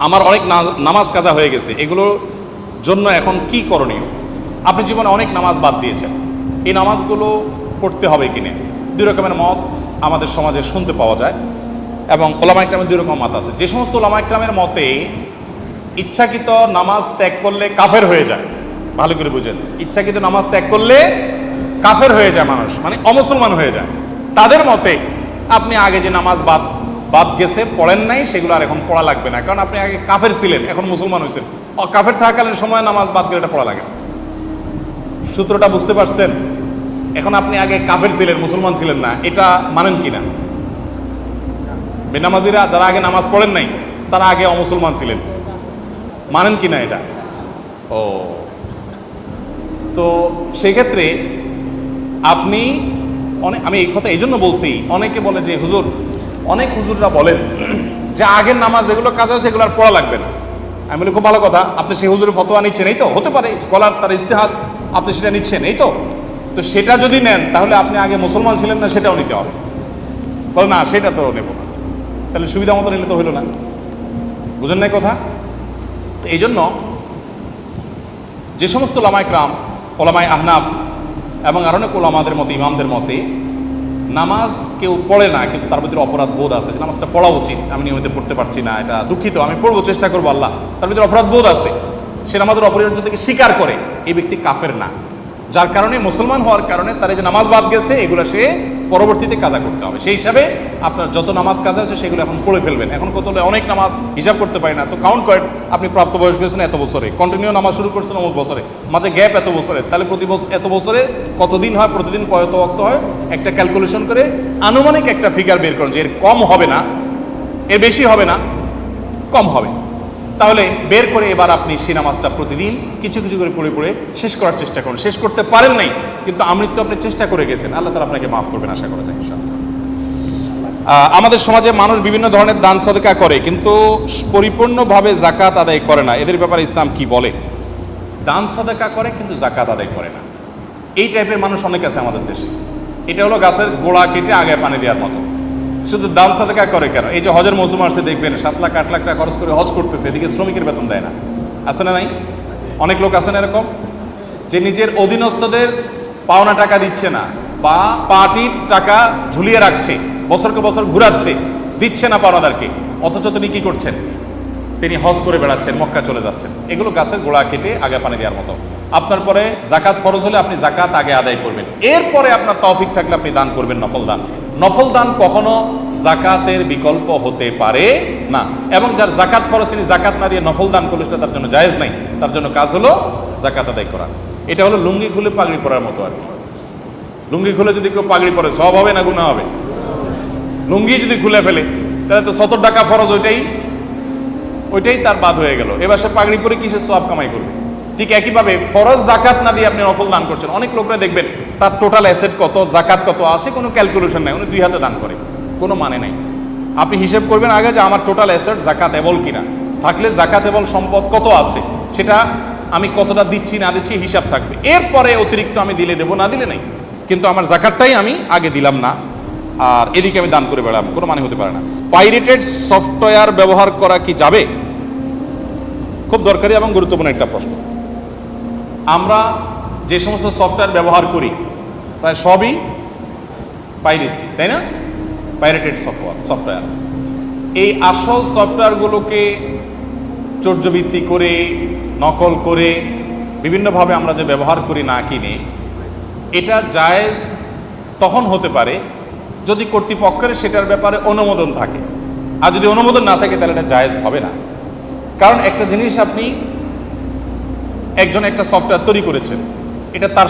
আমার অনেক নামাজ কাজা হয়ে গেছে, এগুলোর জন্য এখন কি করণীয়? আপনি জীবনে অনেক নামাজ বাদ দিয়েছেন, এই নামাজগুলো পড়তে হবে কিনা? দুই রকমের মত আমাদের সমাজে শুনতে পাওয়া যায়, এবং ওলামা ইকরামের দুই রকম মত আছে। যে সমস্ত ওলামা ইকরামের মতে ইচ্ছাকৃত নামাজ ত্যাগ করলে কাফের হয়ে যায়, ভালো করে বুঝেন, ইচ্ছাকৃত নামাজ ত্যাগ করলে কাফের হয়ে যায় মানুষ, মানে অমুসলমান হয়ে যায়। তাদের মতে আপনি আগে যে নামাজ বাদ গেছে, পড়েন নাই, সেগুলো আর এখন পড়া লাগবে না, কারণ আপনি আগে কাফের ছিলেন, এখন মুসলমান হয়েছেন। কাফের থাকাকালীন সময় নামাজ বাদ গেলে এটা পড়া লাগে না। সূত্রটা বুঝতে পারছেন? এখন আপনি আগে কাফের ছিলেন, মুসলমান ছিলেন না, এটা মানেন কিনা? বেনামাজিরা যারা আগে নামাজ পড়েন নাই, তারা আগে অমুসলমান ছিলেন, মানেন কিনা এটা? ও, তো সেক্ষেত্রে আপনি আমি এই কথা এই জন্য বলছি, অনেকে বলে যে হুজুর, অনেক হুজুররা বলেন যে আগের নামাজ যেগুলো কাজ আছে সেগুলো আর পড়া লাগবে না। আমি বলি খুব ভালো কথা, আপনি সেই হুজুরের ফতোয়া নিচ্ছেন, এই তো হতে পারে স্কলার তার ইজতিহাদ, আপনি সেটা নিচ্ছেন, এই তো সেটা যদি নেন তাহলে আপনি আগে মুসলমান ছিলেন না সেটাও নিতে হবে। বলে না, সেটা তো নেব না, তাহলে সুবিধা মতো নিলে তো হইল না। বুঝেন নাই কথা? তো এই জন্য যে সমস্ত ওলামায়ে কেরাম, ওলামায়ে আহনাফ এবং আরো অনেক ওলামাদের মতে, ইমামদের মতে নামাজ কেউ পড়ে না কিন্তু তার ভিতরে অপরাধ বোধ আছে যে নামাজটা পড়া উচিত, আমি নিয়মিত পড়তে পারছি না, এটা দুঃখিত, আমি পড়বো, চেষ্টা করবো, আল্লাহ, তার ভিতরে অপরাধ বোধ আছে, সে নামাজের অপরিহার্য থেকে স্বীকার করে, এই ব্যক্তি কাফের না। যার কারণে মুসলমান হওয়ার কারণে তার যে নামাজ বাদ গেছে এগুলো সে পরবর্তীতে কাজা করতে হবে। সেই হিসাবে আপনার যত নামাজ কাজা আছে সেগুলো এখন পড়ে ফেলবেন। এখন কত অনেক নামাজ হিসাব করতে পারি না, তো কাউন্ট করেন, আপনি প্রাপ্তবয়স্ক হয়েছেন এত বছরে, কন্টিনিউ নামাজ শুরু করছেন অমুক বছরে, মাঝে গ্যাপ এত বছরে, তাহলে প্রতি বছর এত বছরে কতদিন হয়, প্রতিদিন কত ওয়াক্ত হয়, একটা ক্যালকুলেশন করে আনুমানিক একটা ফিগার বের করেন যে এর কম হবে না, এর বেশি হবে না, কম হবে। তাহলে বের করে এবার আপনি সেই নামাজটা প্রতিদিন কিছু কিছু করে পড়ে পড়ে শেষ করার চেষ্টা করুন। শেষ করতে পারেন নাই কিন্তু আমৃত্যু আপনি চেষ্টা করে গেছেন, আল্লাহ তাআলা আপনাকে মাফ করবেন, আশা করা যায় ইনশাআল্লাহ। আমাদের সমাজে মানুষ বিভিন্ন ধরনের দান সদকা করে কিন্তু পরিপূর্ণভাবে যাকাত আদায় করে না, এদের ব্যাপারে ইসলাম কি বলে? দান সদকা করে কিন্তু যাকাত আদায় করে না, এই টাইপের মানুষ অনেক আছে আমাদের দেশে। এটা হলো গাছের গোড়া কেটে আগে পানি দেওয়ার মতো। শুধু দান সাদকা করে কেন? এই যে হজের মৌসুম আসছে, দেখবেন 7 লাখ 8 লাখ টাকা খরচ করে হজ করতেছে, এদিকে শ্রমিকের বেতন দেয় না। আছে না নাই? অনেক লোক আছেন এরকম, যে নিজের অধীনস্থদের পাওনা টাকা দিচ্ছে না, বা পার্টির টাকা ঝুলিয়ে রাখছে, বছরকে বছর ঘুরাচ্ছে, দিচ্ছে না পাওনাদারকে, অথচ তিনি কি করছেন? তিনি হজ করে বেড়াচ্ছেন, মক্কা চলে যাচ্ছেন। এগুলো গাছের গোড়া কেটে আগে পানি দেওয়ার মতো। আপনার পরে জাকাত ফরজ হলে আপনি জাকাত আগে আদায় করবেন, এরপরে আপনার তৌফিক থাকলে আপনি দান করবেন, নফল দান। নফল দান কখনো জাকাতের বিকল্প হতে পারে না, এবং যার জাকাত ফরজ তিনি জাকাত না দিয়ে নফল দান করলে সেটা তার জন্য জায়েজ নাই, তার জন্য কাজ হলো জাকাত আদায় করা। এটা হলো লুঙ্গি খুলে পাগড়ি পরার মতো আর কি। লুঙ্গি খুলে যদি কেউ পাগড়ি পরে সওয়াব হবে না গুনাহ হবে? লুঙ্গি যদি খুলে ফেলে তাহলে তো 70 টাকা ফরজ ওইটাই তার বাদ হয়ে গেল, এবার সে পাগড়ি পরে কিসের সওয়াব কামাই করবে? ঠিক একইভাবে ফরজ জাকাত না দিয়ে আপনি নফল দান করছেন। অনেক লোকরা দেখবেন তার টোটাল অ্যাসেট কত, জাকাত কত আসে, কোনো ক্যালকুলেশন নাই, উনি 2 হাতে দান করে, কোনো মানে নাই। আপনি হিসেব করবেন আগে যে আমার টোটাল অ্যাসেট জাকাত এবল কিনা, থাকলে জাকাত এবল সম্পদ কত আছে, সেটা আমি কতটা দিচ্ছি না দিচ্ছি হিসাব থাকবে, এরপরে অতিরিক্ত আমি দিলে দেবো, না দিলে নাই। কিন্তু আমার জাকাতটাই আমি আগে দিলাম না, আর এদিকে আমি দান করে বেড়াবো, কোনো মানে হতে পারে না। পাইরেটেড সফটওয়্যার ব্যবহার করা কি যাবে? খুব দরকারি এবং গুরুত্বপূর্ণ একটা প্রশ্ন। আমরা যে সমস্ত সফটওয়্যার ব্যবহার করি প্রায় সবই পাইরেসি, তাই না? Pirated software. এই আসল সফটওয়্যারগুলোকে চর্যবৃত্তি করে, নকল করে, বিভিন্নভাবে আমরা যে ব্যবহার করি না কিনে, এটা জায়েজ তখন হতে পারে যদি কর্তৃপক্ষের সেটার ব্যাপারে অনুমোদন থাকে, আর যদি অনুমোদন না থাকে তাহলে এটা জায়েজ হবে না। কারণ একটা জিনিস, আপনি একজন একটা সফটওয়্যার তৈরি করেছেন, এটা তার